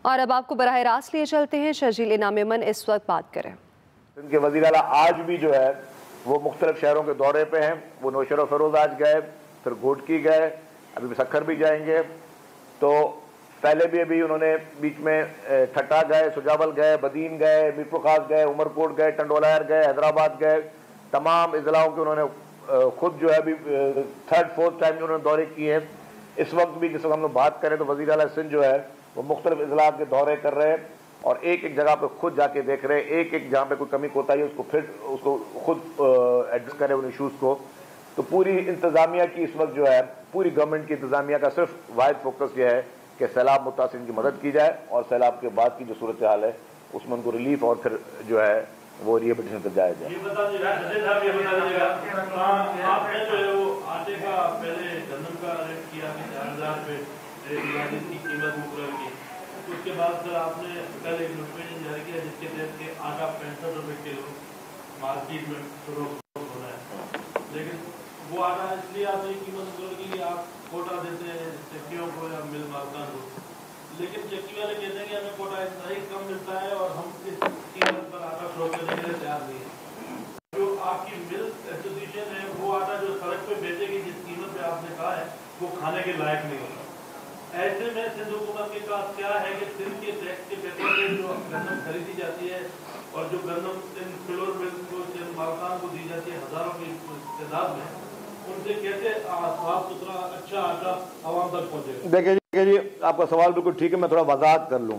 اور اب آپ کو براہ راست لیے چلتے ہیں شرجیل انعام من اس وقت بات کریں۔ ان کے وزیر اعلیٰ آج بھی جو ہے وہ مختلف شہروں کے دورے پہ ہیں۔ وہ نوشہر و فیروز آج گئے، پھر گھوٹکی گئے، ابھی مسکھر بھی جائیں گے۔ تو پہلے بھی ابھی انہوں نے بیچ میں ٹھٹا گئے، سجاول گئے، بدین گئے، میرپور خاص گئے، عمرکوٹ گئے، ٹنڈولائر گئے، حیدرآباد گئے۔ تمام اضلاعوں کے انہوں نے خود جو ہے ابھی تھرڈ فورتھ ٹائم جو انہوں نے دورے کیے ہیں۔ اس وقت بھی جس وقت ہم لوگ بات کریں تو وزیر اعلیٰ سندھ جو ہے وہ مختلف اضلاع کے دورے کر رہے ہیں اور ایک ایک جگہ پہ خود جا کے دیکھ رہے ہیں، ایک ایک جہاں پہ کوئی کمی کوتاہی ہے اس کو خود ایڈجسٹ کرے ان ایشوز کو۔ تو پوری انتظامیہ کی اس وقت جو ہے پوری گورنمنٹ کی انتظامیہ کا صرف واحد فوکس یہ ہے کہ سیلاب متاثرین کی مدد کی جائے اور سیلاب کے بعد کی جو صورتحال ہے اس میں ان کو ریلیف اور پھر جو ہے وہ ریہیبلیٹیشن تک جایا جائے۔ یہ بتا دیجیے آپ نے جو ہے وہ آٹے کا پہلے گندم کا ریٹ کیا کہ 4000 روپے کی قیمت مقرر کی، اس کے بعد پھر آپ نے کل ایک نوٹیفکیشن جاری کیا جس کے تحت کہ آٹا 65 روپے کلو مارکیٹ میں فروخت ہو رہا ہے، لیکن وہ آٹا اس لیے آپ نے قیمت مقرر کی کہ آپ کوٹا دیتے ہیں چکیوں کو یا مل مالکان کو، لیکن چکی والے کہتے ہیں کہ ہمیں کوٹا اتنا ہی کم ملتا ہے اور ہم اس قیمت پر آٹا فروخت کرنے کے لیے تیار نہیں ہیں۔ جو آپ کی مل ایسوسیشن ہے وہ آٹا جو سڑک پہ بیچے گی جس قیمت پہ آپ نے کہا ہے وہ کھانے کے لائق نہیں ہوتا۔ ایسے میں سندھ حکومت کے پاس کیا ہے کہ سندھ کے ٹیکس کے پیسے سے جو گندم خریدی جاتی ہے اور جو گندم ان فلور مل کو مالکان کو دی جاتی ہے ہزاروں کی تعداد میں، ان سے کیسے صاف ستھرا اچھا آٹا عوام تک پہنچے؟ دیکھیں جی آپ کا سوال بالکل ٹھیک ہے، میں تھوڑا وضاحت کر لوں۔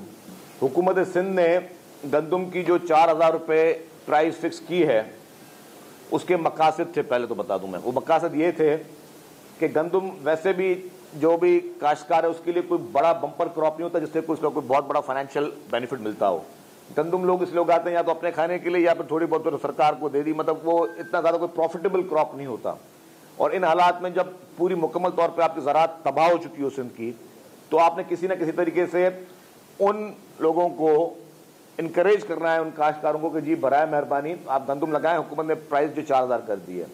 حکومت سندھ نے گندم کی جو 4000 روپے پرائز فکس کی ہے اس کے مقاصد تھے، پہلے تو بتا دوں میں۔ وہ مقاصد یہ تھے کہ گندم ویسے بھی جو بھی کاشتکار ہے اس کے لیے کوئی بڑا بمپر کراپ نہیں ہوتا جس سے اس کا کوئی بہت بڑا فائنینشیل بینیفٹ ملتا ہو۔ گندم لوگ اس لیے اگاتے ہیں یا تو اپنے کھانے کے لیے یا پھر تھوڑی بہت سرکار کو دے دی، مطلب وہ اتنا زیادہ کوئی پروفیٹیبل کراپ نہیں ہوتا۔ اور ان حالات میں جب پوری مکمل طور پہ آپ کی زراعت تباہ ہو چکی ہو سندھ کی، تو آپ نے کسی نہ کسی طریقے سے ان لوگوں کو انکریج کرنا ہے، ان کاشتکاروں کو کہ جی برائے مہربانی آپ گندم لگائیں۔ حکومت نے پرائز جو 4000 کر دی ہے۔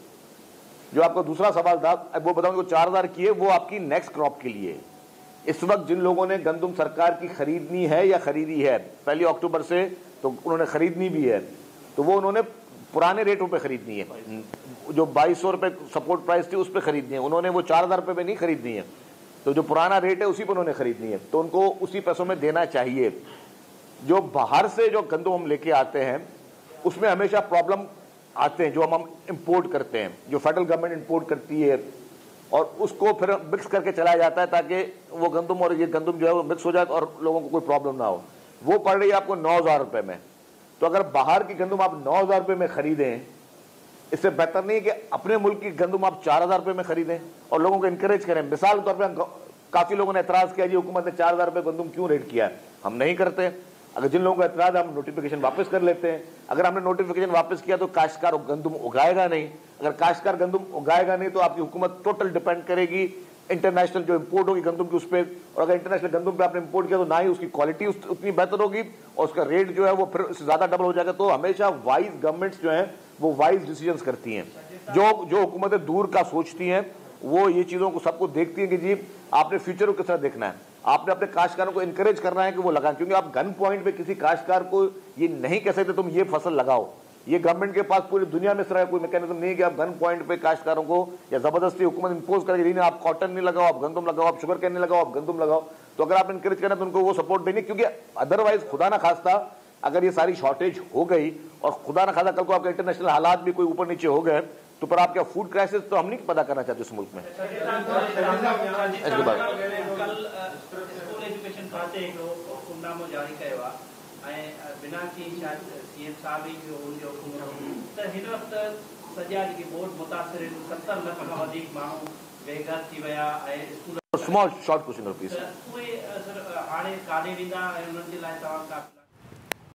جو آپ کا دوسرا سوال تھا اب وہ بتاؤں، جو 4000 کی ہے وہ آپ کی نیکسٹ کراپ کے لیے۔ اس وقت جن لوگوں نے گندم سرکار کی خریدنی ہے یا خریدی ہے 1 اکتوبر سے، تو انہوں نے خریدنی بھی ہے، تو وہ انہوں نے پرانے ریٹوں پہ خریدنی ہے، جو 2200 روپے سپورٹ پرائز تھی اس پہ خریدنی ہے، انہوں نے وہ 4000 روپے پہ نہیں خریدنی ہے، تو جو پرانا ریٹ ہے اسی پہ انہوں نے خریدنی ہے، تو ان کو اسی پیسوں میں دینا چاہیے۔ جو باہر سے جو گندم ہم لے کے آتے ہیں اس میں ہمیشہ پرابلم آتے ہیں، جو ہم امپورٹ کرتے ہیں، جو فیڈرل گورنمنٹ امپورٹ کرتی ہے اور اس کو پھر مکس کر کے چلایا جاتا ہے تاکہ وہ گندم اور یہ گندم جو ہے وہ مکس ہو جائے اور لوگوں کو کوئی پرابلم نہ ہو۔ وہ پڑ رہی ہے آپ کو 9000 روپے میں۔ تو اگر باہر کی گندم آپ 9000 روپے میں خریدیں، اس سے بہتر نہیں ہے کہ اپنے ملک کی گندم آپ 4000 روپے میں خریدیں اور لوگوں کو انکریج کریں۔ مثال کے طور پہ کافی لوگوں نے اعتراض کیا جی حکومت نے 4000 روپے گندم کیوں ریٹ کیا ہے؟ ہم نہیں کرتے۔ اگر جن لوگوں کو اعتراض ہے ہم نوٹیفیکیشن واپس کر لیتے ہیں۔ اگر ہم نے نوٹیفیکیشن واپس کیا تو کاشتکار گندم اگائے گا نہیں۔ اگر کاشتکار گندم اگائے گا نہیں تو آپ کی حکومت ٹوٹل ڈیپینڈ کرے گی انٹرنیشنل جو امپورٹ ہوگی گندم کی اس پہ، اور اگر انٹرنیشنل گندم پہ آپ نے امپورٹ کیا تو نہ ہی اس کی کوالٹی اتنی بہتر ہوگی اور اس کا ریٹ جو ہے وہ پھر اس سے زیادہ ڈبل ہو جائے گا۔ تو ہمیشہ وائز گورنمنٹس جو ہیں وہ وائز ڈیسیجنز کرتی ہیں۔ جو حکومتیں دور کا سوچتی ہیں وہ یہ چیزوں کو سب کو دیکھتی ہیں کہ جی آپ نے فیوچر کو کس طرح دیکھنا ہے، آپ نے اپنے کاشتکاروں کو انکریج کرنا ہے کہ وہ لگائیں، کیونکہ آپ گن پوائنٹ پہ کسی کاشتکار کو یہ نہیں کہہ سکتے تم یہ فصل لگاؤ۔ یہ گورنمنٹ کے پاس پوری دنیا میں اس طرح کوئی میکینزم نہیں ہے کہ آپ گن پوائنٹ پہ کاشتکاروں کو یا زبردستی حکومت امپوز کرے کہ نہیں آپ کاٹن نہیں لگاؤ، آپ گندم لگاؤ، آپ شوگر کین نہیں لگاؤ، آپ گندم لگاؤ۔ تو اگر آپ انکریج کرنا تو ان کو وہ سپورٹ دیں گے، کیونکہ ادروائز خدا نہ خواستہ اگر یہ ساری شارٹیج ہو گئی اور خدا نہ خواستہ کل کو آپ کے انٹرنیشنل حالات بھی کوئی اوپر نیچے ہو گئے تو پھر آپ کا فوڈ کرائسس تو ہم نہیں پیدا کرنا چاہتے اس ملک میں۔ اس کے بعد بنا کی سی ایم صاحب سجا بورڈ متاثر 70 لکھ کھاں وڌيڪ ماڻهو بےگھر ٿي ويا school small short question please. هاڻي ڪاڏي ويندا انهن جي لاءِ توهان